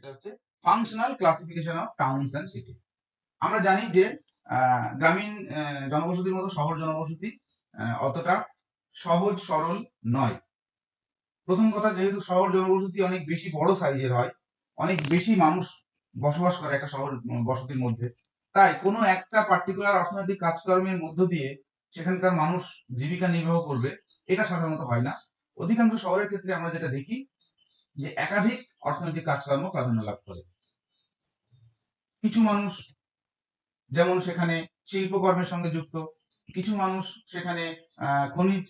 সেটা হচ্ছে functional classification of towns and cities. আমরা জানি যে গ্রামীণ জনবসতির মতো শহর জনবসতি অতটা সহজ সরল নয়। প্রথম কথা, যেহেতু শহর জনবসতি অনেক বেশি বড় সাইজের হয়, অনেক বেশি মানুষ বসবাস করে একটা শহর বসতির মধ্যে, তাই কোনো একটা পার্টিকুলার অর্থনৈতিক কাজকর্মের মধ্য দিয়ে সেখানকার মানুষ জীবিকা নির্বাহ করবে এটা সাধারণত হয় না। অধিকাংশ শহরের ক্ষেত্রে আমরা যেটা দেখি যে একাধিক অর্থনৈতিক কাজকর্ম প্রাধান্য লাভ করে। কিছু মানুষ যেমন সেখানে শিল্পকর্মের সঙ্গে যুক্ত, কিছু মানুষ সেখানে খনিজ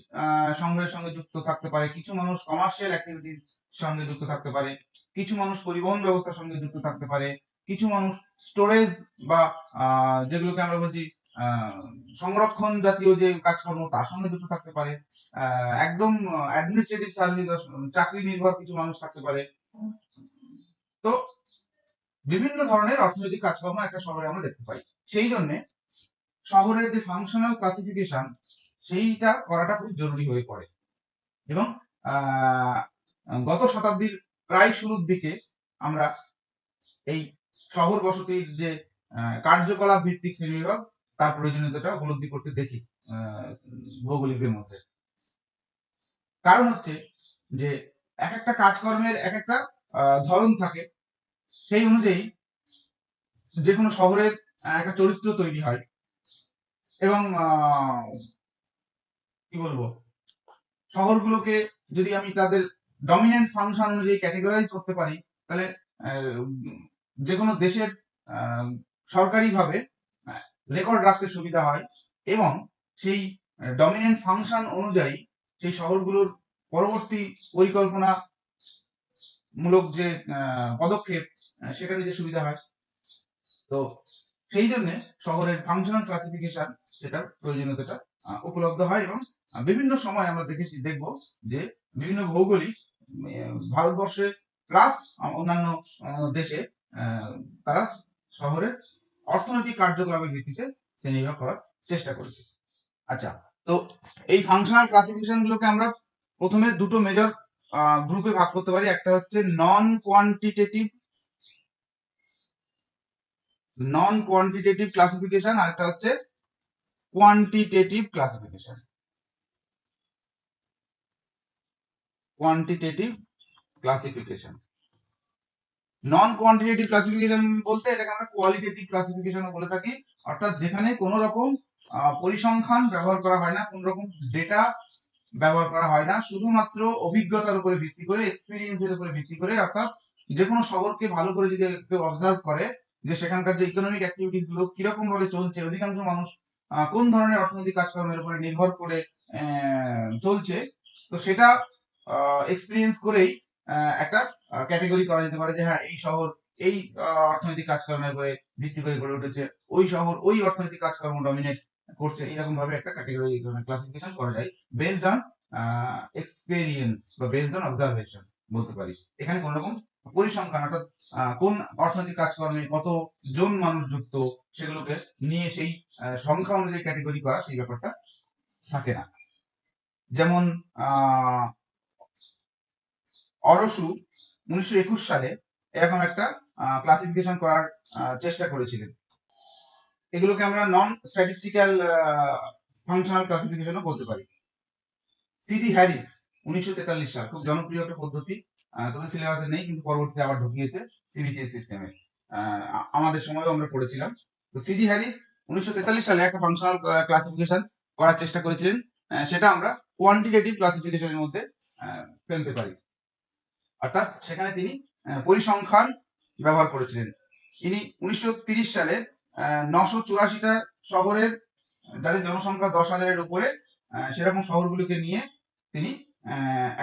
সংগ্রহের সঙ্গে যুক্ত থাকতে পারে, কিছু মানুষ কমার্শিয়াল অ্যাক্টিভিটির সঙ্গে যুক্ত থাকতে পারে, কিছু মানুষ পরিবহন ব্যবস্থার সঙ্গে যুক্ত থাকতে পারে, কিছু মানুষ স্টোরেজ বা যেগুলোকে আমরা বলছি সংরক্ষণ জাতীয় যে কাজকর্ম তার সঙ্গে যুক্ত থাকতে পারে, একদম অ্যাডমিনিস্ট্রেটিভ সার্ভিস চাকরি নির্ভর কিছু মানুষ থাকতে পারে। তো বিভিন্ন ধরনের অর্থনৈতিক কাজকর্ম একটা শহরে আমরা দেখতে পাই। সেই জন্য শহরের যে ফাংশনাল ক্লাসিফিকেশন সেইটা করাটা খুব জরুরি হয়ে পড়ে। এবং গত শতাব্দীর প্রায় শুরুর দিকে আমরা এই শহর বসতির যে কার্যকলাপ ভিত্তিক শ্রেণীবিভাগ তার প্রয়োজনীয়তাটা উপলব্ধি করতে দেখি ভৌগোলিকদের মধ্যে। কারণ হচ্ছে যে এক একটা কাজকর্মের এক একটা ধরন থাকে, সেই অনুযায়ী যে কোনো শহরের একটা চরিত্র তৈরি হয়। এবং কি বলবো, শহরগুলোকে যদি আমি তাদের ডমিনেন্ট ফাংশন অনুযায়ী ক্যাটেগরাইজ করতে পারি, তাহলে যে কোনো দেশের সরকারিভাবে রেকর্ড রাখতে সুবিধা হয় এবং সেই ডমিনেন্ট ফাংশন অনুযায়ী সেই শহরগুলোর পরবর্তী পরিকল্পনা মূলক যে পদক্ষেপ সেটা নিতে সুবিধা হয়। তো সেই জন্য শহরের ফাংশনাল ক্লাসিফিকেশন সেটার প্রয়োজনীয়তাটা উপলব্ধ হয়। এবং বিভিন্ন সময় আমরা দেখব যে বিভিন্ন ভৌগোলিক ভারতবর্ষে প্লাস অন্যান্য দেশে তারা শহরের অর্থনৈতিক কার্যকলাপের ভিত্তিতে শ্রেণীবিভাগ করার চেষ্টা করেছে। আচ্ছা, তো এই ফাংশনাল ক্লাসিফিকেশন গুলোকে আমরা প্রথমে দুটো মেজর গ্রুপে ভাগ করতে পারি। একটা হচ্ছে নন কোয়ান্টিটেটিভ ক্লাসিফিকেশন, আর একটা হচ্ছে কোয়ান্টিটেটিভ ক্লাসিফিকেশন। নন কোয়ান্টিটেটিভ ক্লাসিফিকেশন বলতে এটাকে আমরা কোয়ালিটেটিভ ক্লাসিফিকেশন বলে থাকি, অর্থাৎ যেখানে কোনো রকম পরিসংখ্যান ব্যবহার করা হয় না, কোনো রকম ডেটা ব্যবহার করা হয় না, শুধুমাত্র অভিজ্ঞতার উপরে ভিত্তি করে, এক্সপিরিয়েন্সের উপরে ভিত্তি করে। অর্থাৎ যে কোনো শহরকে ভালো করে যদি কেউ অবজার্ভ করে যে সেখানকার যে ইকোনমিক অ্যাক্টিভিটিস গুলো কিরকম ভাবে চলছে, অধিকাংশ মানুষ কোন ধরনের অর্থনৈতিক কাজকর্মের উপরে নির্ভর করে চলছে, তো সেটা এক্সপিরিয়েন্স করেই একটা ক্যাটেগরি করা যেতে পারে যে হ্যাঁ, এই শহর এই অর্থনৈতিক কাজকর্মের উপরে ভিত্তি করে গড়ে উঠেছে, ওই শহর ওই অর্থনৈতিক কাজকর্ম ডমিনেট করছে, এরকম ভাবে একটা ক্যাটেগরি ক্লাসিফিকেশন করা যায় বেসড অন এক্সপেরিয়েন্স বা বেসড অন অবজারভেশন বলতে পারি। এখানে কোন রকম পরিসংখ্যান অর্থাৎ কোন অর্থনৈতিক কাজকর্মে কতজন মানুষ যুক্ত সেগুলোকে নিয়ে সেই সংখ্যা অনুযায়ী ক্যাটেগরি করা সেই ব্যাপারটা থাকে না। যেমন অরসু 1921 সালে এরকম একটা ক্লাসিফিকেশন করার চেষ্টা করেছিলেন। এগুলোকে আমরা নন স্ট্যাটিস্টিক্যাল ফাংশনাল ক্লাসিফিকেশনও বলতে পারি। সিডি হ্যারিস 1943 সাল, খুব জনপ্রিয় একটা পদ্ধতি, তোদের সিলেবাসে নেই কিন্তু পরবর্তীতে আবার ঢুকিয়েছে সিবিসিএস সিস্টেমে, আমাদের সময়ও আমরা পড়েছিলাম। তো সিডি হ্যারিস 1943 সালে একটা ফাংশনাল ক্লাসিফিকেশন করার চেষ্টা করেছিলেন, সেটা আমরা কোয়ান্টিটেটিভ ক্লাসিফিকেশনের মধ্যে ফেলতে পারি। অর্থাৎ সেখানে তিনি পরিসংখ্যান ব্যবহার করেছিলেন। ইনি 1930 সালে 984টা শহরের যাদের জনসংখ্যা 10,000-এর উপরে সেরকম শহরগুলোকে নিয়ে তিনি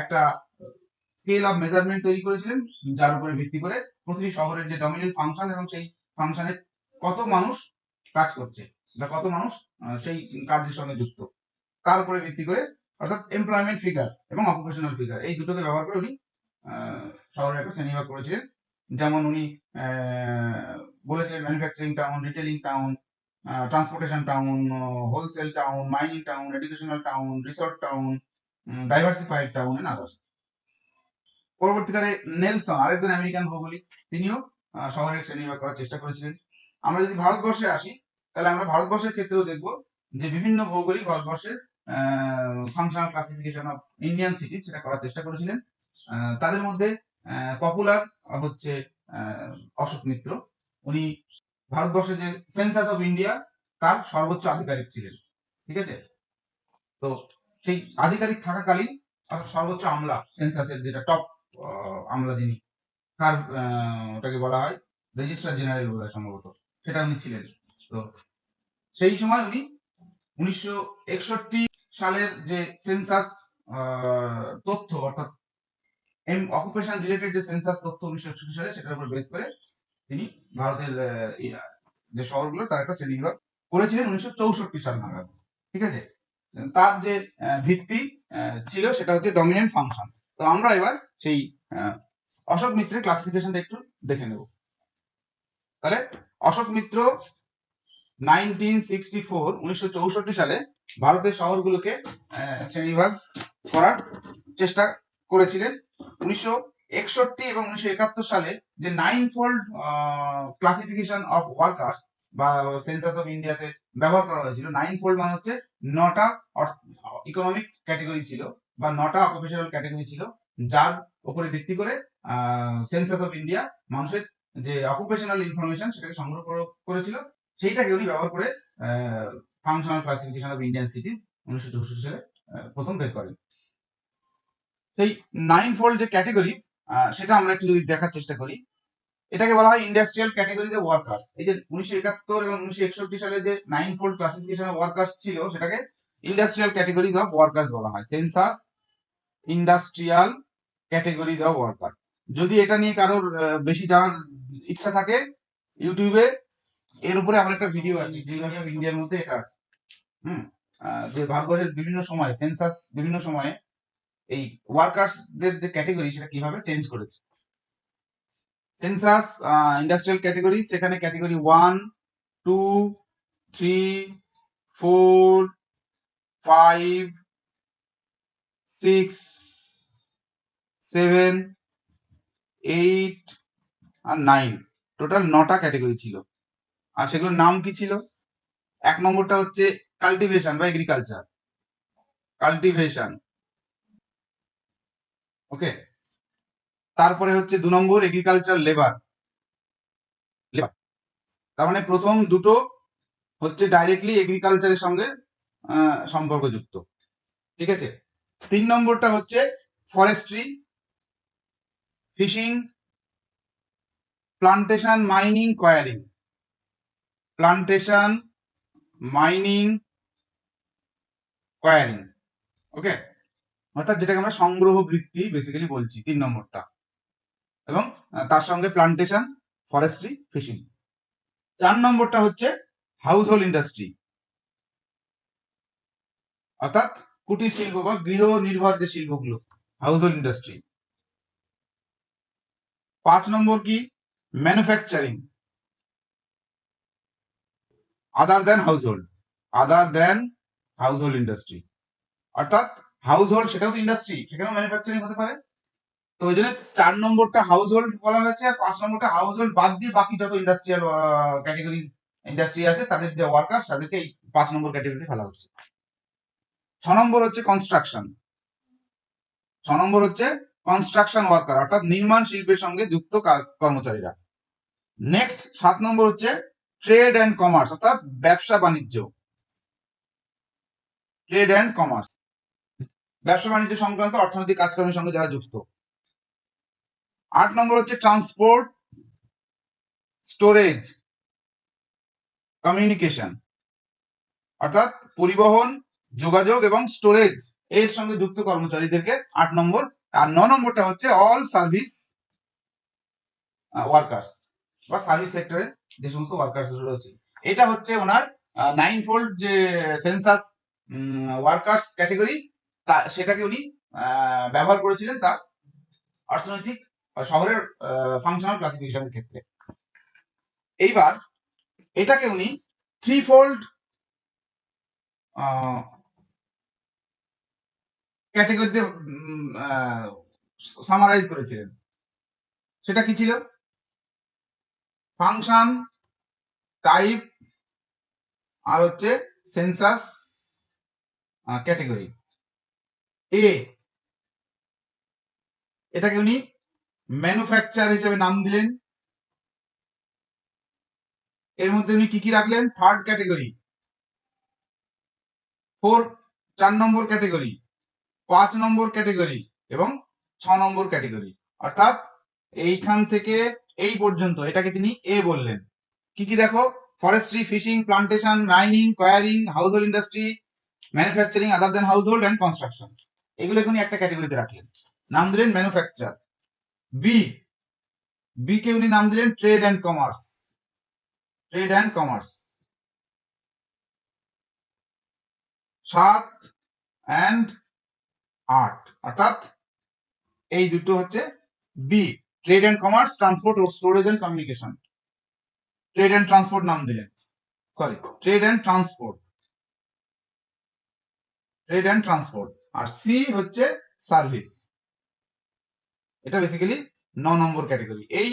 একটা স্কেল অফ মেজারমেন্ট তৈরি করেছিলেন, যার উপরে ভিত্তি করে প্রতিটি শহরের যে ডমিনেন্ট ফাংশন এবং সেই ফাংশনে কত মানুষ কাজ করছে বা কত মানুষ সেই কার্যের সঙ্গে যুক্ত, তার উপরে ভিত্তি করে, অর্থাৎ এমপ্লয়মেন্ট ফিগার এবং অকুপেশনাল ফিগার, এই দুটোকে ব্যবহার করে উনি শহরের একটা শ্রেণীভাগ করেছিলেন। যেমন উনি বলেছিলেন manufacturing town, retailing town, transportation town, wholesale town, mining town, educational town, resort town, diversified town and others. পরবর্তীকালে নেলসন, আরেকজন আমেরিকান ভৌগোলিক, তিনিও শহরের শ্রেণীবিভাগ করার চেষ্টা করেছিলেন। আমরা যদি ভারতবর্ষে আসি, তাহলে আমরা ভারতবর্ষের ক্ষেত্রেও দেখব যে বিভিন্ন ভৌগোলিক ভারতবর্ষের ফাংশনাল ক্লাসিফিকেশন অফ ইন্ডিয়ান সিটিজ সেটা করার চেষ্টা করেছিলেন। তাদের মধ্যে পপুলার হচ্ছে অশোক মিত্র। উনি ভারতবর্ষে যে সেন্সাস অফ ইন্ডিয়া তার সর্বোচ্চ আধিকারিক ছিলেন। ঠিক আছে, তো সেই আধিকারিক থাকাকালীন সর্বোচ্চ আমলা, সেন্সাসের যেটা টপ আমলা যিনি, তার ওটাকে বলা হয় রেজিস্ট্রার জেনারেল বলা হয় সম্ভবত, সেটা উনি ছিলেন। তো সেই সময় উনি 1961 সালের যে সেন্সাস তথ্য, অর্থাৎ অকুপেশন রিলেটেড যে সেন্সাস তথ্য 1961 সালে, সেটার উপর বেস করে তিনি ভারতের যে শহরগুলো তার একটা শ্রেণীবিভাগ করেছিলেন 1964 সাল নাগাদ। ঠিক আছে, তার যে ভিত্তি ছিল সেটা হচ্ছে ডমিনেন্ট ফাংশন। তো আমরা এবার সেই অশোক মিত্রের ক্লাসিফিকেশনটা একটু দেখে নেব। তাহলে অশোক মিত্র 1964 সালে ভারতের শহরগুলোকে শ্রেণীবিভাগ করার চেষ্টা করেছিলেন। 1961 এবং 1971 সালে যে 9-fold ক্লাসিফিকেশন অফ ওয়ার্কার্স বা সেন্সাস অফ ইন্ডিয়াতে ব্যবহার করা হয়েছিল। 9-fold মানে হচ্ছে 9টা ইকোনমিক ক্যাটাগরি ছিল বা 9টা অকুপেশনাল ক্যাটাগরি ছিল, যার উপরে ভিত্তি করে সেন্সাস অফ ইন্ডিয়া মানুষের যে অকুপেশনাল ইনফরমেশন সেটাকে সংগ্রহ করেছিল। সেইটাকে উনি ব্যবহার করে ফাংশনাল ক্লাসিফিকেশন অফ ইন্ডিয়ান সিটিজ 1964 সালে প্রথম বের করেন। সেই 9-fold যে ক্যাটাগরি সেটা আমরা একটু যদি দেখার চেষ্টা করি, এটাকে বলা হয় ইন্ডাস্ট্রিয়াল ক্যাটাগরিজ অফ ওয়ার্কার্স। এই যে 1971 এবং 1961 সালে যে 9-fold ক্লাসিফিকেশন অফ ওয়ার্কার্স ছিল, সেটাকে ইন্ডাস্ট্রিয়াল ক্যাটাগরিজ অফ ওয়ার্কার্স বলা হয়। Census industrial categories of worker. যদি এটা নিয়ে কারোর বেশি জানার ইচ্ছা থাকে, ইউটিউবে এর উপরে আমার একটা ভিডিও আছে, জিওগ্রাফি অফ ইন্ডিয়ার মধ্যে এটা আছে। যে ভারতবর্ষের বিভিন্ন সময় সেন্সাস বিভিন্ন সময়ে এই ওয়ার্কার্সদের যে ক্যাটাগরি সেটা কিভাবে চেঞ্জ করেছে। সেন্সাস ইন্ডাস্ট্রিয়াল ক্যাটাগরি, সেখানে ক্যাটাগরি 1, 2, 3, 4, 5, 6, 7, 8 আর 9, টোটাল 9টা ক্যাটাগরি ছিল। আর সেগুলোর নাম কি ছিল? 1 নম্বরটা হচ্ছে কাল্টিভেশন বা এগ্রিকালচার, কাল্টিভেশন। ওকে, তারপরে হচ্ছে 2 নম্বর এগ্রিকালচার লেবার, লেবার তার মানে প্রথম দুটো হচ্ছে ডাইরেক্টলি এগ্রিকালচারের সঙ্গে সম্পর্কযুক্ত। ঠিক আছে, 3 নম্বরটা হচ্ছে forestry, fishing, plantation, mining, quarrying, plantation, mining, quarrying. Okay, অর্থাৎ যেটাকে আমরা সংগ্রহ বৃত্তি বেসিক্যালি বলছি, 3 নম্বরটা, এবং তার সঙ্গে প্লান্টেশন, ফরেস্ট্রি, ফিশিং। 4 নম্বরটা হচ্ছে হাউস হোল্ড ইন্ডাস্ট্রি, অর্থাৎ কুটির শিল্প বা গৃহ নির্ভর যে শিল্পগুলো, হাউস হোল্ড ইন্ডাস্ট্রি। 5 নম্বর কি? ম্যানুফ্যাকচারিং, আদার দেন হাউস হোল্ড, আদার দেন হাউস হোল্ড ইন্ডাস্ট্রি। অর্থাৎ হাউস হোল্ড সেটাও তো ইন্ডাস্ট্রি, সেখানেও ম্যানুফ্যাকচারিং হতে পারে। তো ওই জন্য 4 নম্বরটা হাউস হোল্ড বলা হয়েছে, আর 5 নম্বরটা হাউস হোল্ড বাদ দিয়ে বাকি যত ইন্ডাস্ট্রিয়াল ক্যাটাগরি ইন্ডাস্ট্রি আছে তাদের যে ওয়ার্কার তাদেরকে এই 5 নম্বর ক্যাটাগরিতে ফেলা হচ্ছে। 6 নম্বর হচ্ছে কনস্ট্রাকশন, 6 নম্বর হচ্ছে কনস্ট্রাকশন ওয়ার্কার, অর্থাৎ নির্মাণ শিল্পের সঙ্গে যুক্ত কর্মচারীরা। নেক্সট 7 নম্বর হচ্ছে ট্রেড অ্যান্ড কমার্স, অর্থাৎ ব্যবসা বাণিজ্য, ট্রেড অ্যান্ড কমার্স, ব্যবসা বাণিজ্য সংক্রান্ত অর্থনৈতিক কাজকর্মের সঙ্গে যারা যুক্ত। 8 নম্বর হচ্ছে ট্রান্সপোর্ট, স্টোরেজ, কমিউনিকেশন, অর্থাৎ পরিবহন, যোগাযোগ এবং স্টোরেজ এর সঙ্গে যুক্ত কর্মচারীদেরকে 8 নম্বর। আর 9 নম্বরটা হচ্ছে অল সার্ভিস ওয়ার্কার্স বা সার্ভিস সেক্টরে যে সমস্ত ওয়ার্কার্স রয়েছে। এটা হচ্ছে ওনার 9-fold যে সেন্সাস ওয়ার্কার্স ক্যাটাগরি, সেটাকে উনি ব্যবহার করেছিলেন তার অর্থনৈতিক শহরের ফাংশনাল ক্লাসিফিকেশনের ক্ষেত্রে। এইবার এটাকে উনি 3-fold ক্যাটাগরিতে সামারাইজ করেছিলেন। সেটা কি ছিল? ফাংশন, টাইপ, আর হচ্ছে সেন্সাস ক্যাটেগরি। এ এটাকে উনি ম্যানুফ্যাকচার হিসেবে নাম দিলেন। এর মধ্যে উনি কি কি রাখলেন? থার্ড ক্যাটেগরি, 4 নম্বর ক্যাটেগরি, 5 নম্বর ক্যাটেগরি এবং 6 নম্বর ক্যাটেগরি। অর্থাৎ এইখান থেকে এই পর্যন্ত এটাকে তিনি এ বললেন। কি কি দেখো? Forestry, fishing, plantation, mining, quarrying, household industry, manufacturing other than household and construction. এগুলোকে উনি একটা ক্যাটেগরিতে রাখলেন, নাম দিলেন ম্যানুফ্যাকচার। বি কে উনি নাম দিলেন trade and commerce. Trade and commerce. 7 and 8, অর্থাৎ এই দুটো হচ্ছে B, trade and commerce, transport ও storage and communication. Trade and transport নাম দিলেন, sorry trade and transport, trade and transport. আর সি হচ্ছে সার্ভিস। এটা বেসিক্যালি 9 নম্বর ক্যাটেগরি। এই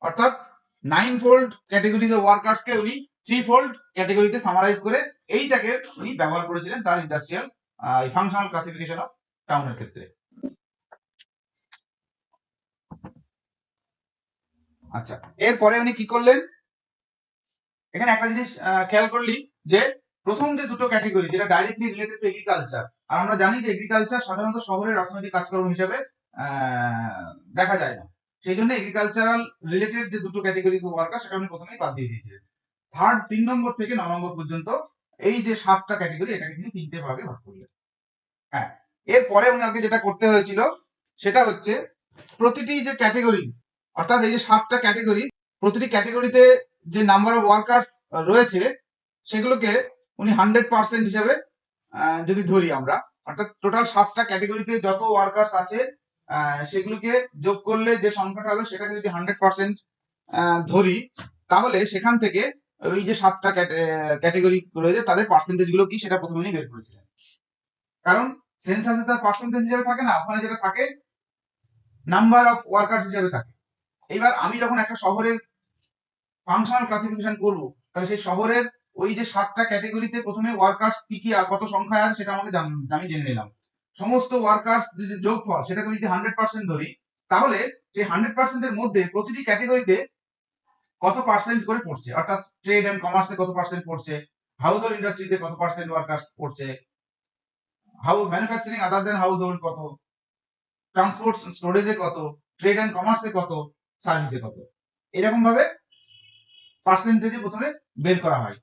অর্থাৎ 9 ফোল্ড ক্যাটেগরিতে ওয়ার্কার্স কে উনি 3 ফোল্ড ক্যাটেগরিতে সামারাইজ করে এইটাকে উনি ব্যবহার করেছিলেন তার ইন্ডাস্ট্রিয়াল ফাংশনাল ক্লাসিফিকেশন অফ টাউনের ক্ষেত্রে। আচ্ছা, এরপরে উনি কি করলেন? এখানে একটা জিনিস খেয়াল করলি যে প্রথম যে দুটো ক্যাটেগরি যেটা ডাইরেক্টলি রিলেটেড টু এগ্রিকালচার, আর আমরা জানি যে এগ্রিকালচার সাধারণত শহরের অর্থনৈতিক কাজকর্ম হিসেবে দেখা যায় না, সেই জন্য এগ্রিকালচারাল রিলেটেড যে দুটো ক্যাটেগরি ওয়ার্কার সেটা উনি প্রথমেই বাদ দিয়ে দিয়েছিলেন। থার্ড 3 নম্বর থেকে 9 নম্বর পর্যন্ত এই যে 7টা ক্যাটেগরি এটাকে তিনি 3টে ভাগে ভাগ করলেন। হ্যাঁ, এরপরে উনাকে যেটা করতে হয়েছিল সেটা হচ্ছে প্রতিটি যে ক্যাটেগরি, অর্থাৎ এই যে 7টা ক্যাটেগরি, প্রতিটি ক্যাটেগরিতে যে নাম্বার অফ ওয়ার্কার্স রয়েছে সেগুলোকে উনি 100% হিসেবে যদি ধরি আমরা, অর্থাৎ টোটাল 7টা ক্যাটেগরিতে যত ওয়ার্কার্স আছে সেগুলোকে যোগ করলে যে সংখ্যাটা হবে সেটাকে যদি 100% ধরি, তাহলে সেখান থেকে ওই যে 7টা ক্যাটেগরি রয়েছে তাদের পার্সেন্টেজ গুলো কি সেটা প্রথমে উনি বের করেছিলেন। কারণ সেন্সাসে তার পার্সেন্টেজ হিসেবে থাকে না, ওখানে যেটা থাকে নাম্বার অফ ওয়ার্কার্স হিসেবে থাকে। এবার আমি যখন একটা শহরের ফাংশনাল ক্লাসিফিকেশন করব, তাহলে সেই শহরের ওই যে 7টা ক্যাটেগরিতে প্রথমে ওয়ার্কার্স কি কি কত সংখ্যায় আছে সেটা আমাকে আমি জেনে নিলাম। সমস্ত ওয়ার্কার্স যে যোগফল সেটাকে যদি 100% ধরি, তাহলে সেই 100% এর মধ্যে প্রতিটি ক্যাটেগরিতে কত পার্সেন্ট করে পড়ছে, অর্থাৎ ট্রেড এন্ড কমার্সে কত পার্সেন্ট পড়ছে, হাউসহোল্ড ইন্ডাস্ট্রিতে কত পার্সেন্ট ওয়ার্কার্স পড়ছে, ম্যানুফ্যাকচারিং আদার দেন হাউসহোল্ড কত, ট্রান্সপোর্ট স্টোরেজে কত, ট্রেড এন্ড কমার্সে কত, সার্ভিসে কত, এরকম ভাবে পার্সেন্টেজে প্রথমে বের করা হয়।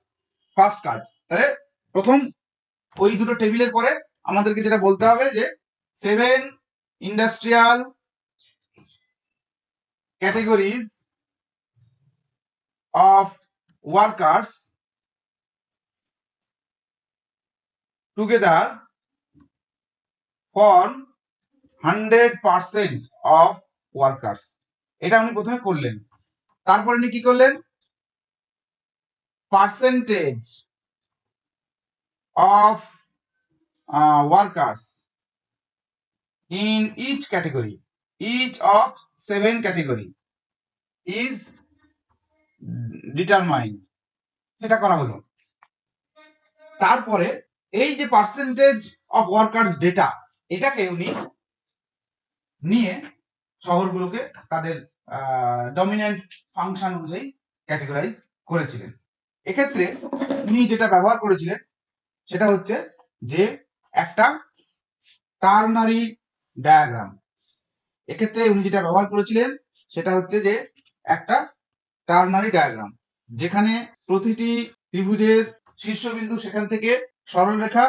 ফার্স্ট কাজ, তাহলে প্রথম ওই দুটো টেবিলের পরে আমাদেরকে যেটা বলতে হবে যে 7 industrial categories of workers together for 100% of workers. এটা উনি প্রথমে করলেন। তারপরে উনি কি করলেন? Percentage of workers in each category, each of 7 category is determined, এটা করা হলো। তারপরে এই যে পার্সেন্টেজ অফ ওয়ার্কার্স ডেটা, এটাকে উনি নিয়ে শহরগুলোকে তাদের ডমিনেন্ট ফাংশন অনুযায়ী ক্যাটেগরাইজ করেছিলেন। এক্ষেত্রে উনি যেটা ব্যবহার করেছিলেন সেটা হচ্ছে যে একটা টার্নারি ডায়াগ্রাম। এক্ষেত্রে উনি যেটা ব্যবহার করেছিলেন সেটা হচ্ছে যে একটা টার্নারি ডায়াগ্রাম, যেখানে প্রতিটি ত্রিভুজের শীর্ষবিন্দু সেখান থেকে সরলরেখা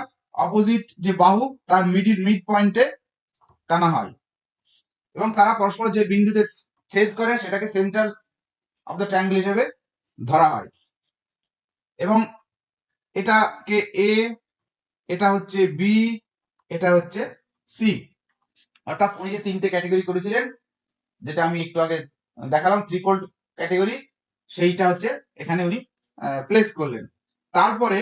অপোজিট যে বাহু তার মিড পয়েন্টে টানা হয় এবং তারা পরস্পর যে বিন্দুতে ছেদ করে সেটাকে সেন্টার অফ দ্য ট্রায়াঙ্গেল হিসেবে ধরা হয়। এবং এটাকে এ, এটা হচ্ছে বি, এটা হচ্ছে সি। অর্থাৎ উনি যে 3টে ক্যাটেগরি করেছিলেন, যেটা আমি একটু আগে দেখালাম 3 ফোল্ড ক্যাটেগরি, সেইটা হচ্ছে এখানে উনি প্লেস করলেন। তারপরে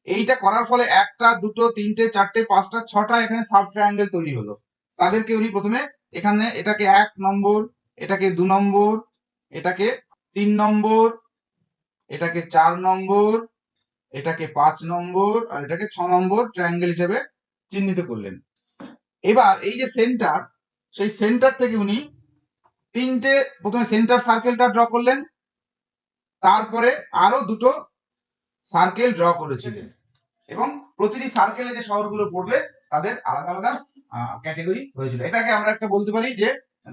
এইটা করার ফলে 1টা 2টো 3টে 4টে 5টা 6টা এখানে সাব ট্রায়াঙ্গেল তৈরি হলো। তাদেরকে উনি প্রথমে এখানে এটাকে 1 নম্বর, এটাকে 2 নম্বর, এটাকে 3 নম্বর, এটাকে 4 নম্বর, এটাকে 5 নম্বর আর এটাকে 6 নম্বর ট্রায়াঙ্গেল হিসেবে চিহ্নিত করলেন। এবার এই যে সেন্টার, সেই সেন্টার থেকে উনি তিনটে, প্রথমে সেন্টার সার্কেলটা ড্র করলেন, তারপরে আরো দুটো সার্কেল ড্র করেছিলেন এবং প্রতিটি সার্কেলে যে শহরগুলো পড়বে তাদের আলাদা আলাদা ক্যাটাগরি হয়েছিল। এটাকে আমরা একটা বলতে পারি যে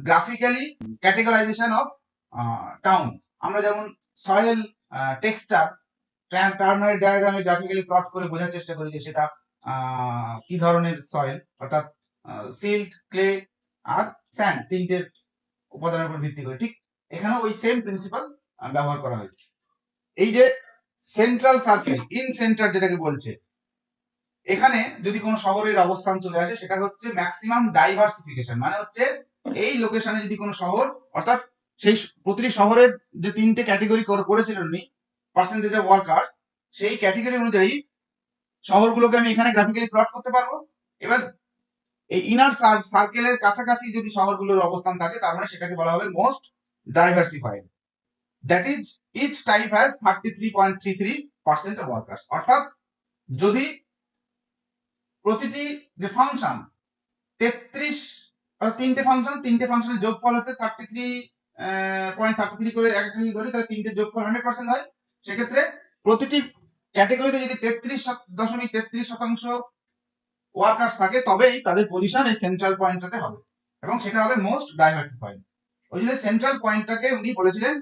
গ্রাফিক্যালি ক্যাটেগরাইজেশন অফ টাউন। আমরা যেমন সয়েল টেক্সচার টার্নারি ডায়াগ্রামে গ্রাফিক্যালি প্লট করে বোঝার চেষ্টা করি যে সেটা কি ধরনের সয়েল, অর্থাৎ সিল্ট, ক্লে আর স্যান্ড, তিনটে উপাদানের উপর ভিত্তি করে। ঠিক এখানেও ওই সেম প্রিন্সিপাল ব্যবহার করা হয়েছে। এই যে সেন্ট্রাল সার্কেল, ইন সেন্টার যেটাকে বলছে, এখানে যদি কোনো শহরের অবস্থান চলে আসে সেটা হচ্ছে ম্যাক্সিমাম ডাইভার্সিফিকেশন। মানে হচ্ছে এই লোকেশনে যদি কোনো শহর, অর্থাৎ সেই প্রতিটি শহরের যে তিনটে ক্যাটাগরি করেছিলেন উনি, পার্সেন্টেজ অফ ওয়ার্কার, সেই ক্যাটাগরি অনুযায়ী শহরগুলোকে আমি এখানে গ্রাফিক্যালি প্লট করতে পারবো। এবার এই ইনার সার্কেলের কাছাকাছি যদি শহরগুলোর অবস্থান থাকে তার মানে সেটাকে বলা হবে most diversified. That is each type has 33.33% of workers. অর্থাৎ যদি প্রতিটি যে ফাংশন 33, তিনটে ফাংশনের যোগফল হচ্ছে 33.33 করে একটা যদি ধরি তাহলে তিনটে যোগফল 100% হয়। সেক্ষেত্রে প্রতিটি ক্যাটাগরিতে যদি 33.33% ওয়ার্কার্স থাকে তবেই তাদের পজিশন এই সেন্ট্রাল পয়েন্টটাতে হবে এবং সেটা হবে মোস্ট ডাইভার্সিফাইড। ওই জন্য সেন্ট্রাল পয়েন্টটাকে উনি বলেছিলেন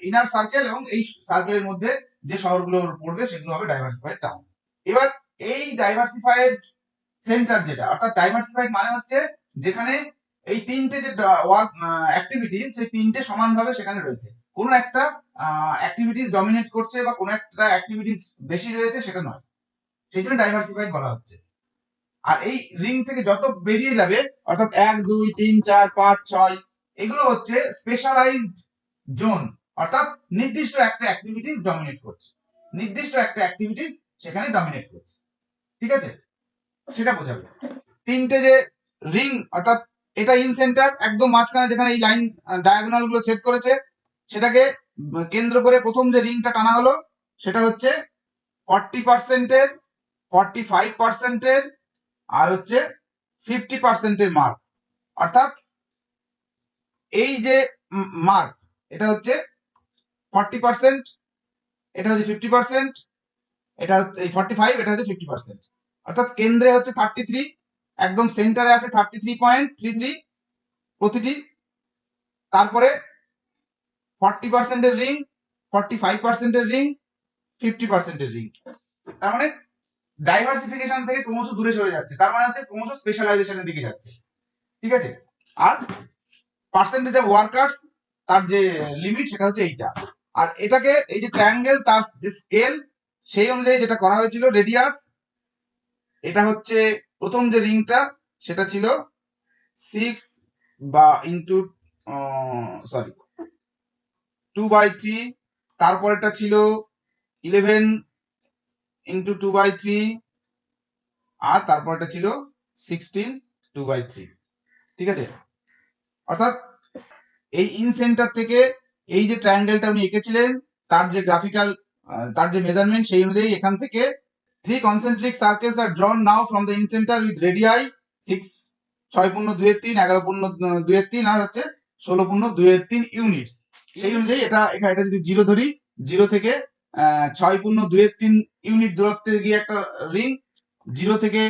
ইনার সার্কেল, এবং এই সার্কেলের মধ্যে যে শহরগুলো পড়বে সেগুলো হবে ডাইভার্সিফাইড টাউন। এবার এই ডাইভার্সিফাইড সেন্টার যেটা, অর্থাৎ ডাইভার্সিফাইড মানে হচ্ছে যেখানে এই তিনটে যে ওয়ার্ক অ্যাক্টিভিটিস, সেই তিনটে সমানভাবে সেখানে রয়েছে, কোনো একটা অ্যাক্টিভিটিস ডমিনেট করছে বা কোনো একটা অ্যাক্টিভিটিস বেশি রয়েছে সেটা নয়, সেই জন্য ডাইভার্সিফাইড বলা হচ্ছে। আর এই রিং থেকে যত বেরিয়ে যাবে, অর্থাৎ 1, 2, 3, 4, 5, 6, এগুলো হচ্ছে স্পেশালাইজড জোন, অর্থাৎ নির্দিষ্ট একটা অ্যাক্টিভিটিস ডমিনেট করছে, নির্দিষ্ট একটা অ্যাক্টিভিটিস সেখানে ডমিনেট করছে। ঠিক আছে, সেটা বোঝাবে। তিনটে যে রিং, অর্থাৎ এটা ইন সেন্টার, একদম মাঝখানে যেখানে এই লাইন ডায়াগোনাল গুলো ছেদ করেছে সেটাকে কেন্দ্র করে প্রথম যে রিংটা টানা হলো সেটা হচ্ছে 40% এর, 45% এর আর হচ্ছে 50% এর মার্ক। অর্থাৎ এই যে মার্ক, এটা হচ্ছে 40%, এটা হচ্ছে 50%, এটা হচ্ছে 45, এটা হচ্ছে 50%। অর্থাৎ কেন্দ্রে হচ্ছে 33, একদম সেন্টারে আছে 33.33 প্রতিটি, তারপরে 40% এর রিং, 45% এর রিং, 50% এর রিং। তার মানে ডাইভার্সিফিকেশন থেকে ক্রমশ দূরে সরে যাচ্ছে, তার মানে হচ্ছে ক্রমশ স্পেশালাইজেশনের দিকে যাচ্ছে। ঠিক আছে, আর পার্সেন্টেজ অফ ওয়ার্কার্স তার যে লিমিট সেটা হচ্ছে এইটা। আর এটাকে এই যে ট্রায়াঙ্গেল, তার যে স্কেল সেই অনুযায়ী যেটা করা হয়েছিল, রেডিয়াস, এটা হচ্ছে প্রথম যে রিংটা সেটা ছিল 6 বা ইন্টু 2/3, তারপরেটা ছিল 11 ইন্টু 2/3, আর তারপরটা ছিল 16 2/3। ঠিক আছে, অর্থাৎ এই ইন সেন্টার থেকে এই যে ট্রায়াঙ্গেলটা উনি এঁকেছিলেন তার যে গ্রাফিক্যাল, তার যে মেজারমেন্ট সেই অনুযায়ী এখান থেকে 3 concentric circles are drawn now from the in center with radii 6.2-3, 11.2-3 আর হচ্ছে 16.2-3 ইউনিটস। সেই অনুযায়ী এটা যদি 0 ধরি, 0 থেকে 6.2-3 ইউনিট দূরত্বে গিয়ে একটা রিং, 0 থেকে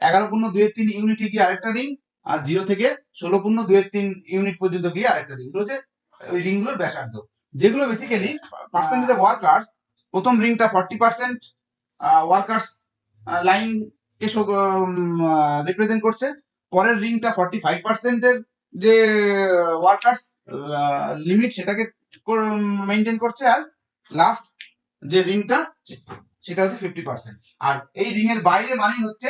11.2-3 ইউনিটে গিয়ে আরেকটা রিং, আর 0 থেকে 16.2-3 ইউনিট পর্যন্ত গিয়ে আরেকটা রিং। এগুলো হচ্ছে ওই রিংগুলোর ব্যাসার্ধ, যেগুলো বেসিক্যালি পার্সেন্টেজ অফ ওয়ার্কার্স। প্রথম রিংটা 40% ওয়ার্কার্স লাইন কে রিপ্রেজেন্ট করছে, পরের রিংটা 45% এর যে ওয়ার্কার্স লিমিট সেটাকে মেনটেন করছে, আর লাস্ট যে রিংটা সেটা হচ্ছে 50%। আর এই রিং এর বাইরে মানেই হচ্ছে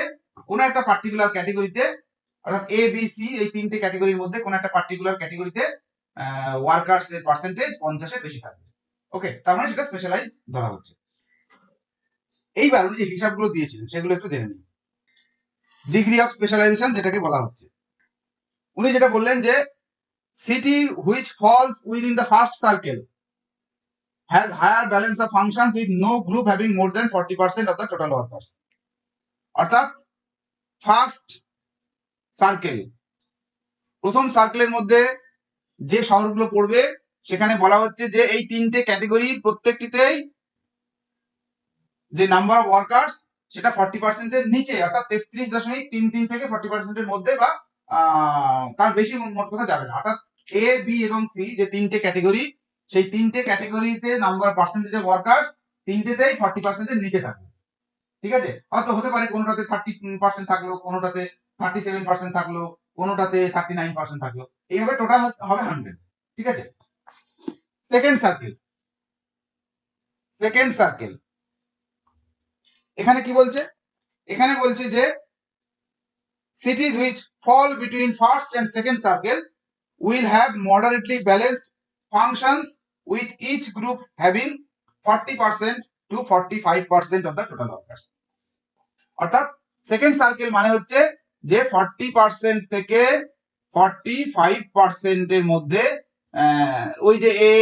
কোন একটা পার্টিকুলার ক্যাটাগরিতে, অর্থাৎ এ বি সি এই তিনটে ক্যাটাগরির মধ্যে কোন একটা পার্টিকুলার ক্যাটাগরিতে ওয়ার্কার্স এর পার্সেন্টেজ 50 এর বেশি থাকবে। ওকে, তার মানে সেটা স্পেশালাইজ ধরা হচ্ছে। এইবার উনি যে হিসাবগুলো দিয়েছিলেন সেগুলো একটু জেনে নিন। ডিগ্রি অফ স্পেশালাইজেশন যেটাকে বলা হচ্ছে, উনি যেটা বললেন যে city which falls within the first circle has higher balance of functions with no group having more than 40% of the total workers. অর্থাৎ ফার্স্ট সার্কেল, প্রথম সার্কেলের মধ্যে যে শহরগুলো পড়বে সেখানে বলা হচ্ছে যে এই তিনটে ক্যাটাগরি প্রত্যেকটিতেই যে নাম্বার অফ ওয়ার্কার্স সেটা 40% এর নিচে, অর্থাৎ 33.33 থেকে 40% এর মধ্যে বা তার বেশি মোট কথা যাবে না। অর্থাৎ এ, বি এবং সি যে তিনটে ক্যাটাগরি, সেই তিনটে ক্যাটাগরিতে নাম্বার পার্সেন্টেজ অফ ওয়ার্কার্স তিনটেতেই 40% এর নিচে থাকবে। ঠিক আছে, হয়তো হতে পারে কোনোটাতে 30% থাকলো, কোনোটাতে 37% থাকলো, কোনোটাতে 39% থাকলো, এইভাবে টোটাল হবে 100। ঠিক আছে, সেকেন্ড সার্কেল, সেকেন্ড সার্কেল এখানে কি বলছে? এখানে বলছে যে cities which fall between first and second circle will have moderately balanced functions with each group having 40% to 45% of the total workers. অর্থাৎ সেকেন্ড সার্কেল মানে হচ্ছে যে 40% থেকে 45% এর মধ্যে ওই যে এ,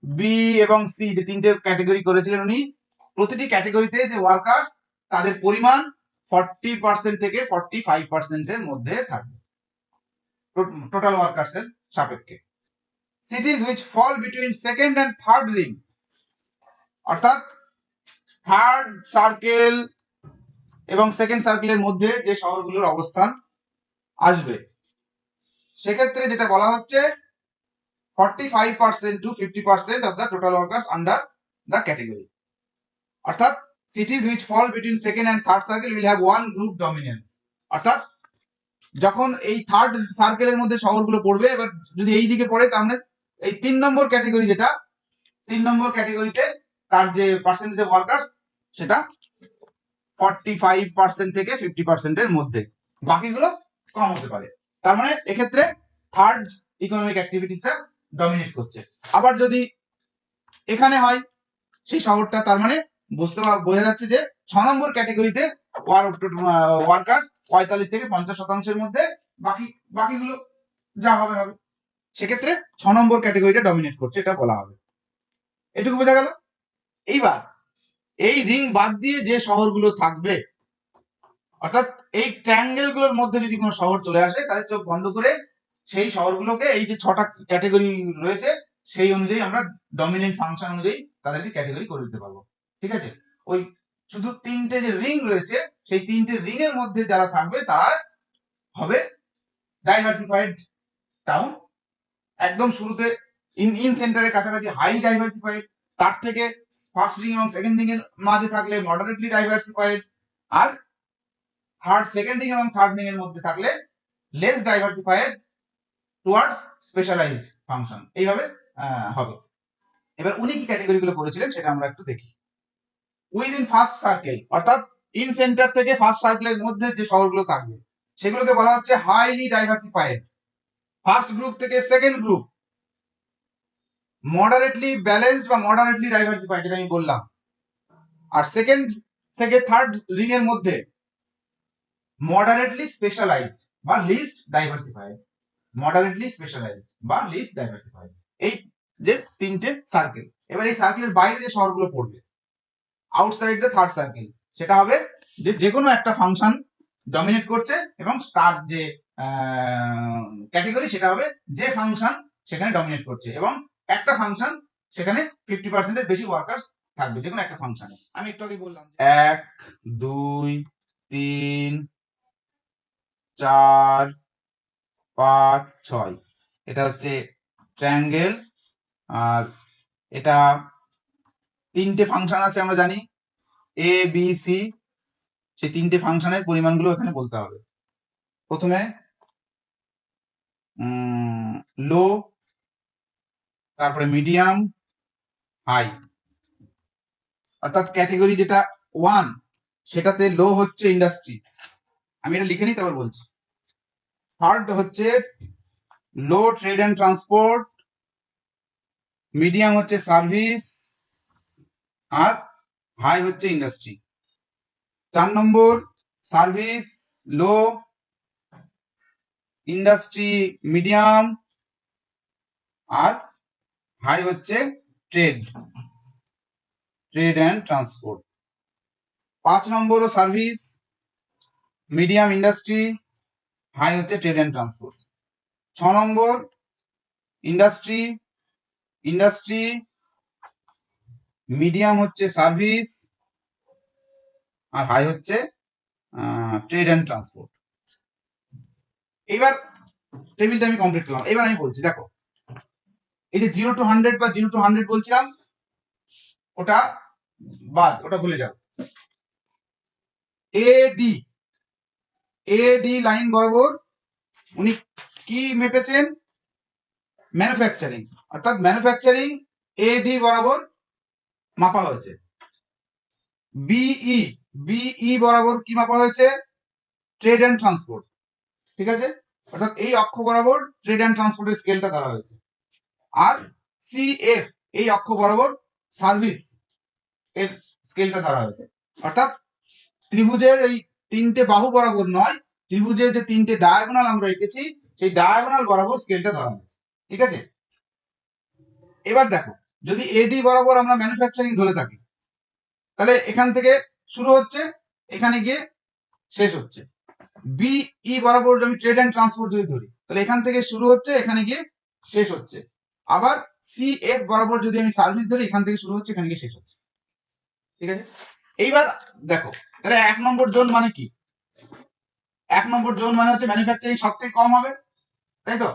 বি এবং সি যে তিনটে ক্যাটাগরি করেছিলেন উনি, প্রতিটি ক্যাটাগরিতে যে ওয়ার্কার্স তাদের পরিমাণ 40% থেকে 45% এর মধ্যে থাকবে টোটাল ওয়ার্কার্স এর সাপেক্ষে। Cities which fall between second and third ring, অর্থাৎ থার্ড সার্কেল এবং সেকেন্ড সার্কেলের মধ্যে যে শহরগুলোর অবস্থান আসবে, সেক্ষেত্রে যেটা বলা হচ্ছে 45% to 50% of the total workers under the category. অর্থাৎ cities which fall between second and third circle will have one group dominance. অর্থাৎ যখন এই থার্ড সার্কেলের মধ্যে শহরগুলো পড়বে, এবার যদি এই দিকে পড়ে তাহলে এই 3 নম্বর ক্যাটাগরি, যেটা 3 নম্বর ক্যাটাগরিতে তার যে পার্সেন্টেজ অফ ওয়ার্কার্স সেটা 45% থেকে 50% এর মধ্যে, বাকিগুলো কম হতে পারে। তার মানে এক্ষেত্রে থার্ড ইকোনমিক অ্যাক্টিভিটিসটা ডমিনেট করছে। আবার যদি এখানে হয় সেই শহরটা, তার মানে বোঝা যাচ্ছে যে 6 নম্বর ক্যাটাগরিতে ওয়ার্কার্স 45 থেকে 50% মধ্যে, বাকিগুলো যা হবে হবে। সেক্ষেত্রে 6 নম্বর ক্যাটাগরিটা ডমিনেট করছে, এটা বলা হবে। এটুকু বোঝা গেল। এইবার এই রিং বাদ দিয়ে যে শহরগুলো থাকবে, অর্থাৎ এই ট্রায়াঙ্গেল গুলোর মধ্যে যদি কোনো শহর চলে আসে, তাহলে চোখ বন্ধ করে সেই শহরগুলোকে এই যে 6টা ক্যাটাগরি রয়েছে সেই অনুযায়ী আমরা ডমিনেন্ট ফাংশন অনুযায়ী তাদেরকে ক্যাটাগরি করে দিতে পারবো। ঠিক আছে, ওই শুধু 3টে যে রিং রয়েছে সেই 3টে রিং এর মধ্যে যারা থাকবে তারা হবে ডাইভার্সিফাইড টাউন। একদম শুরুতে ইন সেন্টারের কাছাকাছি হাই ডাইভার্সিফাইড, তার থেকে ফার্স্ট রিং এবং সেকেন্ড রিং এর মাঝে থাকলে মডারেটলি ডাইভার্সিফাইড, আর সেকেন্ড রিং এবং থার্ড রিং এর মধ্যে থাকলে less diversified towards specialised function, এইভাবে হবে। এবার উনি কি ক্যাটাগরি গুলো করেছিলেন সেটা আমরা একটু দেখি। উইদিন ফার্স্ট সার্কেল, অর্থাৎ ইন সেন্টার থেকে ফার্স্ট সার্কেলের মধ্যে যে শহরগুলো থাকবে সেগুলোকে বলা হচ্ছে হাইলি ডাইভার্সিফাইড। ফার্স্ট গ্রুপ থেকে সেকেন্ড গ্রুপ মডারেটলি ব্যালেন্সড বা মডারেটলি ডাইভার্সিফাইড, যেটা আমি বললাম। আর সেকেন্ড থেকে থার্ড রিং এর মধ্যে মডারেটলি স্পেশালাইজড বা লিস্ট ডাইভার্সিফাইড, মডারেটলি স্পেশালাইজড বা লিস্ট ডাইভার্সিফাইড, এই যে 3টে সার্কেল। এবার এই সার্কেলের বাইরে যে শহরগুলো পড়বে আউটসাইড দ্য থার্ড সার্কেল, সেটা হবে যে কোনো একটা ফাংশন ডমিনেট করছে এবং তার যে ক্যাটাগরি সেটা হবে যে ফাংশন সেখানে ডমিনেট করছে, এবং একটা ফাংশন সেখানে 50% এর বেশি ওয়ার্কার্স থাকবে যে কোনো একটা ফাংশনে। আমি একটু আগে বললাম 1 2 3 4 5 6, এটা হচ্ছে ট্রায়াঙ্গেল। আর এটা 3টে ফাংশন আছে আমরা জানি, এ বি সি, সেই 3টে ফাংশনের পরিমাণগুলো এখানে বলতে হবে। প্রথমে লো, তারপরে মিডিয়াম, হাই। অর্থাৎ ক্যাটাগরি যেটা 1 সেটাতে লো হচ্ছে ইন্ডাস্ট্রি, আমি এটা লিখে নিই তারপর বলছি। থার্ড হচ্ছে low trade and transport, medium হচ্ছে সার্ভিস, আর হাই হচ্ছে ইন্ডাস্ট্রি। 4 নম্বর সার্ভিস, লো, ইন্ডাস্ট্রি মিডিয়াম, আর হাই হচ্ছে ট্রেড অ্যান্ড ট্রান্সপোর্ট। 5 নম্বর সার্ভিস, মিডিয়াম ইন্ডাস্ট্রি, হাই হচ্ছে ট্রেড অ্যান্ড ট্রান্সপোর্ট। 6 নম্বর ইন্ডাস্ট্রি, মিডিয়াম হচ্ছে সার্ভিস, আর হাই হচ্ছে ট্রেড অ্যান্ড ট্রান্সপোর্ট। এবার টেবিলটা আমি কমপ্লিট করলাম। এবার আমি বলছি, দেখো এই যে 0 to 100 বা 0 to 100 বলছিলাম, ওটা বাদ, ওটা ভুলে যাও। এডি লাইন বরাবর উনি কি মেপেছেন? ম্যানুফ্যাকচারিং, অর্থাৎ ম্যানুফ্যাকচারিং এডি বরাবর মাপা হয়েছে। বিই বরাবর কি মাপা হয়েছে? Trade and transport. ঠিক আছে, অর্থাৎ এই অক্ষ বরাবর ট্রেড অ্যান্ড ট্রান্সপোর্টের স্কেলটা ধরা হয়েছে। আর সিএফ এই অক্ষ বরাবর সার্ভিস এর স্কেলটা ধরা হয়েছে। অর্থাৎ ত্রিভুজের এই 3টে বাহু বরাবর নয়, ত্রিভুজের যে 3টে ডায়াগোনাল আমরা এঁকেছি সেই ডায়াগোনাল বরাবর স্কেলটা ধরা হয়েছে। ঠিক আছে, এবার দেখো যদি এডি বরাবর আমরা ম্যানুফ্যাকচারিং ধরে থাকি, তাহলে এখান থেকে শুরু হচ্ছে, এখানে গিয়ে শেষ হচ্ছে। বিই বরাবর আমি ট্রেড অ্যান্ড ট্রান্সপোর্ট যদি ধরি, তাহলে এখান থেকে শুরু হচ্ছে, এখানে গিয়ে শেষ হচ্ছে। আবার সিএফ বরাবর যদি আমি সার্ভিস ধরি, এখান থেকে শুরু হচ্ছে, এখানে গিয়ে শেষ হচ্ছে। ঠিক আছে, এইবার দেখো তাহলে 1 নম্বর জোন মানে কি? 1 নম্বর জোন মানে হচ্ছে ম্যানুফ্যাকচারিং সব থেকে কম হবে, তাই তো?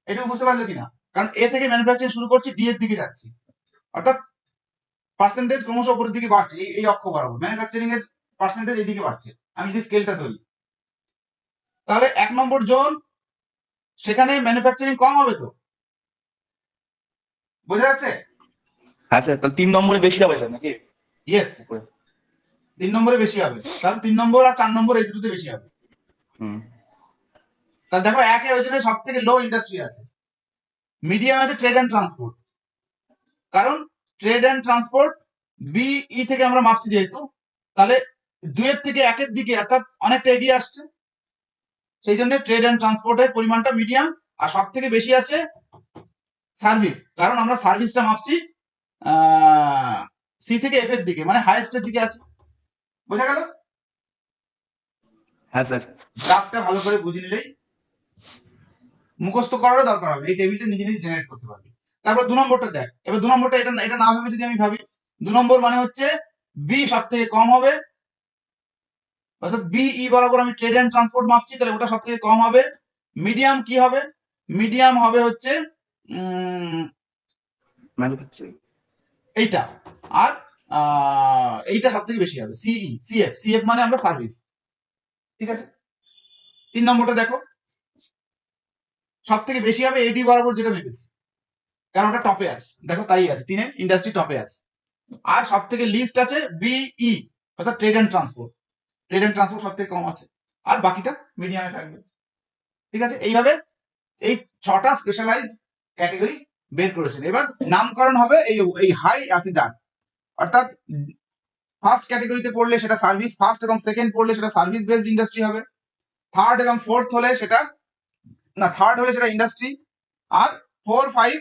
এটুকু বুঝতে পারলে কিনা? কারণ এ থেকে ম্যানুফ্যাকচারিং শুরু করছি, ডি এর দিকে যাচ্ছি, অর্থাৎ পার্সেন্টেজ ক্রমশ উপরের দিকে বাড়ছে। এই অক্ষ বরাবর ম্যানুফ্যাকচারিং এর পার্সেন্টেজ এইদিকে বাড়ছে। আমি যদি স্কেলটা ধরি, তাহলে 1 নম্বর জোন, সেখানে ম্যানুফ্যাকচারিং কম হবে তো, বোঝা যাচ্ছে? হ্যাঁ স্যার, তাহলে 3 নম্বরে বেশি হবে স্যার নাকি? ইয়েস, 3 নম্বরে বেশি হবে, কারণ 3 নম্বর আর 4 নম্বর এই দুটোতে বেশি হবে। তাহলে দেখো একে ওই জন্য সব থেকে লো ইন্ডাস্ট্রি আছে, মিডিয়াম আছে ট্রেড অ্যান্ড ট্রান্সপোর্ট। কারণ ট্রেড অ্যান্ড ট্রান্সপোর্ট বিই থেকে আমরা মাপছি যেহেতু, তাহলে 2 এর থেকে 1 এর দিকে, অর্থাৎ অনেকটা এগিয়ে আসছে। সেই জন্য ট্রেড অ্যান্ড ট্রান্সপোর্টের পরিমাণটা মিডিয়াম, আর সব থেকে বেশি আছে সার্ভিস, কারণ আমরা সার্ভিসটা মাপছি সি থেকে এফ এর দিকে, মানে হাইয়েস্টের দিকে আছে। বোঝা গেল? হ্যাঁ স্যার। গ্রাফটা ভালো করে বুঝে নিলেই মুখস্থ করারও দরকার হবে, এই টেবিলটা নিজে নিজে জেনারেট করতে পারবি। তারপর 2 নম্বরটা দেখ। এবার 2 নম্বরটা এটা না ভেবে যদি আমি ভাবি, 2 নম্বর মানে হচ্ছে বি সব থেকে কম হবে, অর্থাৎ বিই বরাবর আমি ট্রেড অ্যান্ড ট্রান্সপোর্ট মাপছি, তাহলে ওটা সব থেকে কম হবে। মিডিয়াম কি হবে? মিডিয়াম হবে হচ্ছে এইটা, আর এইটা সব থেকে বেশি হবে সিএফ মানে আমরা সার্ভিস। ঠিক আছে, 3 নম্বরটা দেখো, সব থেকে বেশি হবে এডি বরাবর যেটা মেপেছি, কারণ ওটা টপে আছে, দেখো তাই আছে, 3-এ ইন্ডাস্ট্রি টপে আছে। আর সব থেকে লিস্ট আছে বিই, অর্থাৎ trade and transport. Trade and transport সব থেকে কম আছে, আর বাকিটা মিডিয়ামে থাকবে। ঠিক আছে, এইভাবে এই 6টা স্পেশালাইজড ক্যাটাগরি বের করেছেন। এবার নামকরণ হবে এই হাই আছে যার, অর্থাৎ ফার্স্ট ক্যাটাগরিতে পড়লে সেটা সার্ভিস, ফার্স্ট এবং সেকেন্ড পড়লে সেটা সার্ভিস বেসড ইন্ডাস্ট্রি হবে, থার্ড এবং ফোর্থ হলে সেটা থার্ড হলে সেটা ইন্ডাস্ট্রি, আর 4, 5,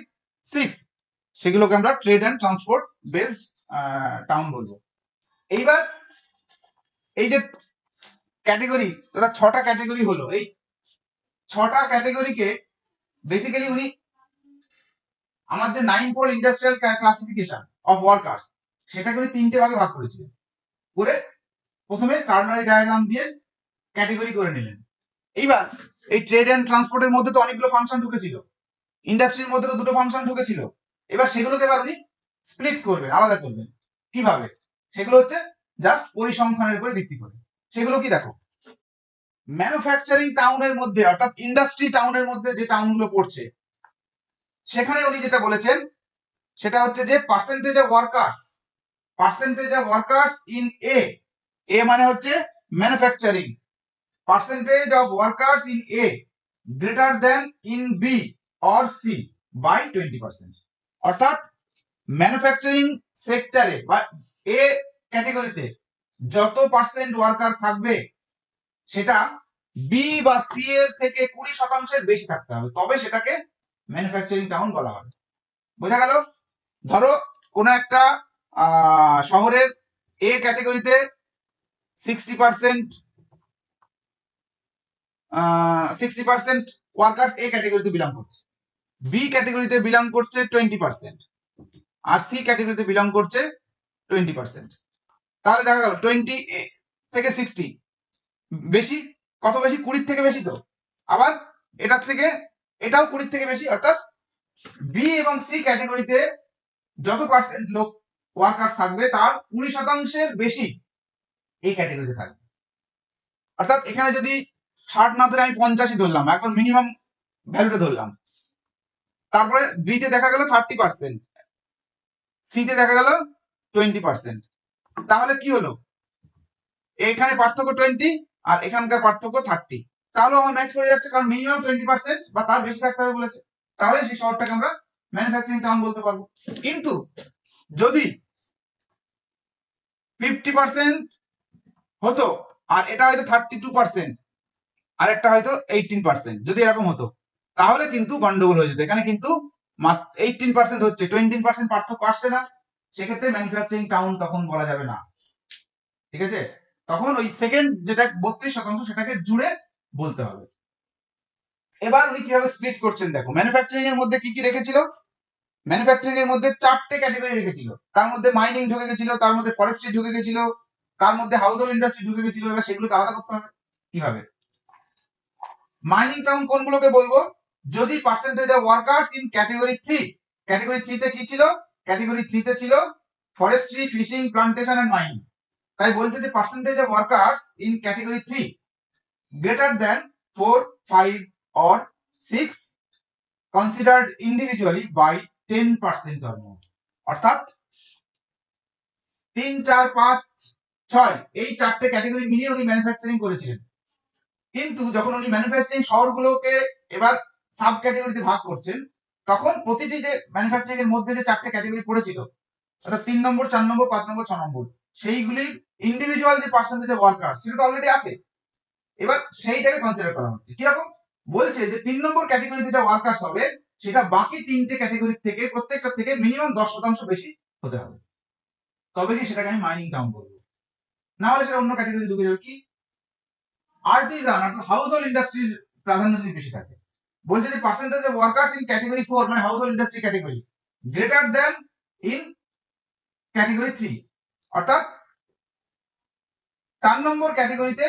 6 সেগুলোকে আমরা trade and transport based town বলবো। এইবার এই যে ক্যাটাগরি, অর্থাৎ 6টা ক্যাটাগরি হলো, এই 6টা ক্যাটাগরিকে বেসিক্যালি উনি আমাদের 9-fold industrial classification of workers, সেটাকে উনি 3টে ভাগে ভাগ করেছিলেন। করে প্রথমে কার্নারি ডায়াগ্রাম দিয়ে ক্যাটাগরি করে নিলেন। এইবার এই ট্রেড অ্যান্ড ট্রান্সপোর্টের মধ্যে তো অনেকগুলো ফাংশন ঢুকেছিল, ইন্ডাস্ট্রির মধ্যে তো 2টো ফাংশন ঢুকেছিল। এবার সেগুলোকে এবার উনি স্প্লিট করবেন, আলাদা করবেন। কিভাবে? সেগুলো হচ্ছে জাস্ট পরিসংখ্যানের উপরে ভিত্তি করে। সেগুলো কি দেখো, ম্যানুফ্যাকচারিং টাউনের মধ্যে, অর্থাৎ ইন্ডাস্ট্রি টাউনের মধ্যে যে টাউনগুলো পড়ছে, সেখানে উনি যেটা বলেছেন সেটা হচ্ছে যে percentage of workers in a মানে হচ্ছে manufacturing, percentage of workers in A greater than in B or C by 20%. অর্থাৎ ম্যানুফ্যাকচারিং সেক্টরে বা এ ক্যাটাগরিতে যত পার্সেন্ট ওয়ার্কার থাকবে, সেটা বি বা সি এর থেকে 20% বেশি থাকতে হবে, তবে সেটাকে ম্যানুফ্যাকচারিং টাউন বলা হবে। বোঝা গেল? ধরো কোন একটা শহরের এ ক্যাটাগরিতে 60% ওয়ার্কার্স এ ক্যাটাগরিতে বিলং করছে, বি ক্যাটাগরিতে বিলং করছে 20%, আর সি ক্যাটাগরিতে বিলং করছে 20%। তাহলে দেখা গেল 20 থেকে 60 বেশি, কত বেশি? 20 থেকে বেশি। তো আবার এটার থেকে এটাও 20 থেকে বেশি, অর্থাৎ বি এবং সি ক্যাটাগরিতে যত পার্সেন্ট লোক ওয়ার্কার থাকবে তার 20% বেশি এই ক্যাটাগরিতে থাকবে। অর্থাৎ এখানে যদি 60 না ধরে আমি 85 ধরলাম, এখন মিনিমাম ভ্যালুটা ধরলাম, তারপরে বি তে দেখা গেল 30%, সি তে দেখা গেল 20%, তাহলে কি হলো? এখানে পার্থক্য 20 আর এখানকার পার্থক্য 30, তাহলে আমার ম্যাচ করে যাচ্ছে, কারণ মিনিমাম 20% বা তার বেশি থাকতে হবে বলেছে। তাহলে সেই শহরটাকে আমরা ম্যানুফ্যাকচারিং টাউন বলতে পারবো। কিন্তু যদি 50% হতো আর এটা হয়তো 32%, আর একটা হয়তো 18%, যদি এরকম হতো তাহলে কিন্তু গন্ডগোল হয়ে যেত। এখানে কিন্তু 18% হচ্ছে, 20% পার্থক্য আসছে না, সেক্ষেত্রে ম্যানুফ্যাকচারিং টাউন তখন বলা যাবে না। ঠিক আছে? তখন ওই সেকেন্ড যেটা 32% সেটাকে জুড়ে বলতে হবে। এবার উনি কিভাবে স্প্লিট করছেন দেখো। ম্যানুফ্যাকচারিং এর মধ্যে কি কি রেখেছিল? ম্যানুফ্যাকচারিং এর মধ্যে 4টে ক্যাটাগরি রেখেছিল। তার মধ্যে মাইনিং ঢুকে গেছিল, তার মধ্যে ফরেস্ট্রি ঢুকে গেছিল, তার মধ্যে হাউস হোল্ড ইন্ডাস্ট্রি ঢুকে গেছিল। এবার সেগুলোকে আলাদা করতে হবে কিভাবে? মাইনিং টাউন কোনগুলোকে বলবো? যদি percentage of workers in category 3, category 3 তে কি ছিল? ক্যাটাগরি 3 তে ছিল forestry, fishing, plantation and mining. তাই বলছে যে percentage of workers in category 3 greater than 4, 5 or 6 considered individually by 10% or more। অর্থাৎ 3, 4, 5, 6 এই 4টে ক্যাটাগরি মিলিয়ে উনি ম্যানুফ্যাকচারিং করেছিলেন। কিন্তু যখন উনি ম্যানুফ্যাকচারিং শহরগুলোকে এবার সাব ক্যাটাগরিতে ভাগ করছেন, তখন প্রতিটি যে ম্যানুফ্যাকচারিং এর মধ্যে যে 4টে ক্যাটাগরি পড়েছিল, অর্থাৎ 3 নম্বর, 4 নম্বর, 5 নম্বর, 6 নম্বর, সেইগুলি ইন্ডিভিজুয়াল যে পার্সেন্টেজ অফ ওয়ার্কার সেটা তো অলরেডি আছে। এবার সেইটাকে কনসিডার করা হচ্ছে। কিরকম? বলছে যে 3 নম্বর ক্যাটাগরিতে যে ওয়ার্কার্স হবে সেটা বাকি 3টে ক্যাটাগরি থেকে প্রত্যেকটা থেকে মিনিমাম 10% বেশি হতে হবে, তবে কি সেটাকে আমি মাইনিং টাউন বলবো। না হলে সেটা অন্য ক্যাটাগরিতে ঢুকে যাবে। কি? আর্টিজান অর্থাৎ হাউস হোল্ড ইন্ডাস্ট্রির প্রাধান্য যদি বেশি থাকে। বলছে যে percentage of workers in category 4 মানে house hold industry category greater than in category 3, অর্থাৎ 4 নম্বর ক্যাটাগরিতে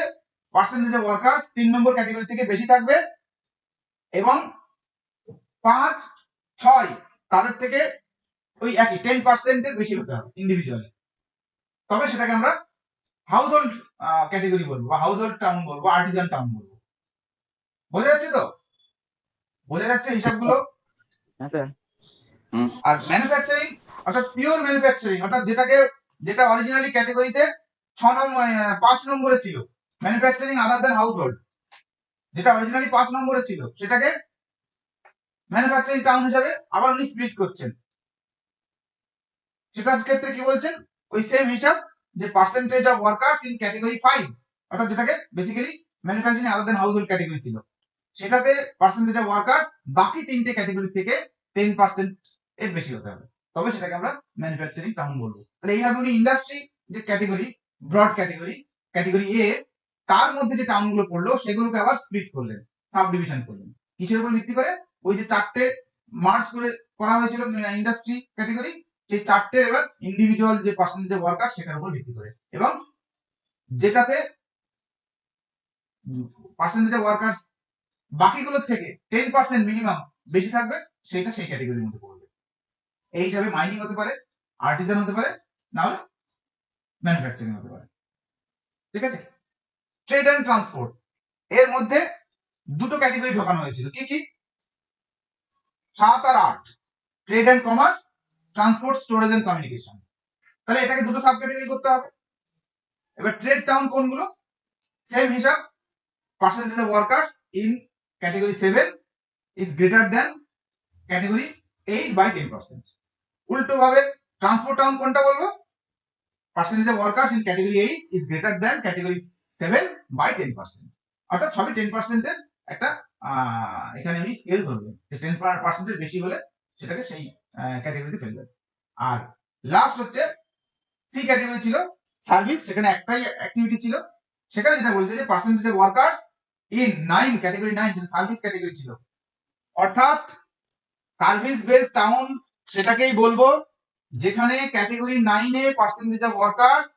percentage of workers 3 number category থেকে বেশি থাকবে, এবং 5, 6 তাদের থেকে ওই একই 10% এর বেশি হতে হবে ইন্ডিভিজুয়ালি, তবে সেটাকে আমরা হাউস হোল্ড ক্যাটাগরি বলবো বা হাউস হোল্ড টাউন বলবো, আর্টিজান টাউন বলবো। বোঝা যাচ্ছে তো? বোঝা যাচ্ছে হিসাবগুলো? হ্যাঁ স্যার। হুম। আর ম্যানুফ্যাকচারিং অর্থাৎ পিওর ম্যানুফ্যাকচারিং, অর্থাৎ যেটা অরিজিনালি ক্যাটাগরিতে 5 নম্বরে ছিল, manufacturing other than house hold, যেটা অরিজিনালি 5 নম্বরে ছিল সেটাকে ম্যানুফ্যাকচারিং টাউন হিসাবে আবার উনি স্প্লিট করছেন। সেটার ক্ষেত্রে কি বলছেন? ওই সেম হিসাব, যে percentage of workers in category 5, অর্থাৎ যেটাকে basically manufacturing other than house hold category ছিল, সেটাতে পার্সেন্টেজ অফ ওয়ার্কার্স বাকি 3টে ক্যাটাগরি থেকে 10% এর বেশি হতে হবে, তবে সেটাকে আমরা ম্যানুফ্যাকচারিং টাউন বলবো। তাহলে এইভাবে উনি ইন্ডাস্ট্রি যে category, broad category, category A, তার মধ্যে যে টাউনগুলো পড়লো সেগুলোকে আবার স্প্লিট করলেন, সাব ডিভিশন করলেন। কিসের উপর ভিত্তি করে? ওই যে 4টে মার্জ করে করা হয়েছিল ইন্ডাস্ট্রি ক্যাটাগরি, সেই 4টে এবার ইন্ডিভিজুয়াল যে পার্সেন্টেজ অফ ওয়ার্কার সেটার উপর ভিত্তি করে, এবং যেটাতে পার্সেন্টেজ অফ ওয়ার্কার্স বাকিগুলো থেকে 10% মিনিমাম বেশি থাকবে, সেটা সেই ক্যাটাগরির মধ্যে পড়বে। এই হিসাবে মাইনিং হতে পারে, আর্টিজান হতে পারে, না হলে ম্যানুফ্যাকচারিং হতে পারে। ঠিক আছে? ট্রেড এন্ড ট্রান্সপোর্ট এর মধ্যে দুটো ক্যাটাগরি ঢোকানো হয়েছিল। কি কি? 7 আর 8, trade and commerce, transport, storage and communication. তাহলে এটাকে দুটো সাব ক্যাটাগরি করতে হবে। এবার ট্রেড টাউন কোনগুলো? সেম হিসাব, percentage of workers in category 7 is greater than category 8 by 10%. উল্টো ভাবে ট্রান্সপোর্ট টাউন কোনটা বলবো? Percentage of workers in category 8 is greater than category 7 by 10%. অর্থাৎ সবই 10% এর একটা এখানে আমি স্কেল ধরবো যে 10% বেশি হলে সেটাকে সেই ক্যাটাগরিতে ফেলবে। আর লাস্ট হচ্ছে সি ক্যাটাগরি ছিল সার্ভিস, সেখানে একটাই অ্যাক্টিভিটি ছিল, সেখানে যেটা বলছে যে percentage of workers in 9 category 9 যেটা সার্ভিস ক্যাটাগরি ছিল, অর্থাৎ সার্ভিস বেস টাউন সেটাকেই বলবো যেখানে category 9 A percentage of workers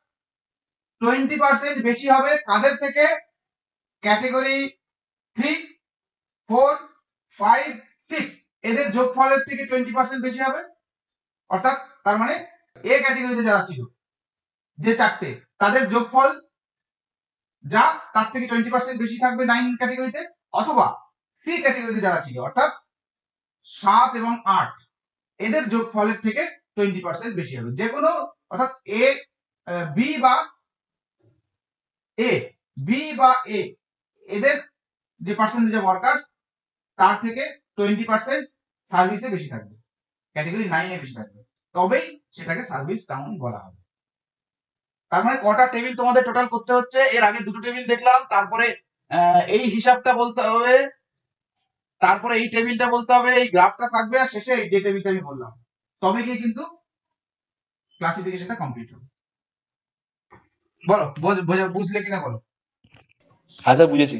20% বেশি হবে কাদের থেকে, ক্যাটাগরি 3, 4, 5, 6 এদের যোগফলের থেকে 20% বেশি হবে। অর্থাৎ তার মানে এ ক্যাটাগরিতে যারা ছিল যে চারটে, তাদের যোগফল যা তার থেকে 20% বেশি থাকবে 9 ক্যাটাগরিতে, অথবা সি ক্যাটাগরিতে যারা ছিল অর্থাৎ 7 এবং 8 এদের যোগফলের থেকে 20% বেশি হবে। যে কোনো অর্থাৎ এ বি বা এ এদের যে পার্সেন্টেজ অফ ওয়ার্কার্স তার থেকে 20% সার্ভিসে বেশি থাকবে, ক্যাটাগরি 9 এ বেশি থাকবে, তবেই সেটাকে সার্ভিস টাউন বলা হবে। তার মানে কটা টেবিল তোমাদের টোটাল করতে হচ্ছে, এর আগে দুটো টেবিল দেখলাম, তারপরে এই হিসাবটা বলতে হবে, তারপরে এই টেবিলটা বলতে হবে, এই গ্রাফটা থাকবে, আর শেষে এই যে টেবিলটা আমি বললাম, তবে গিয়ে কিন্তু ক্লাসিফিকেশনটা কমপ্লিট হবে। বলো বুঝলে কিনা বলো। হ্যাঁ স্যার বুঝেছি।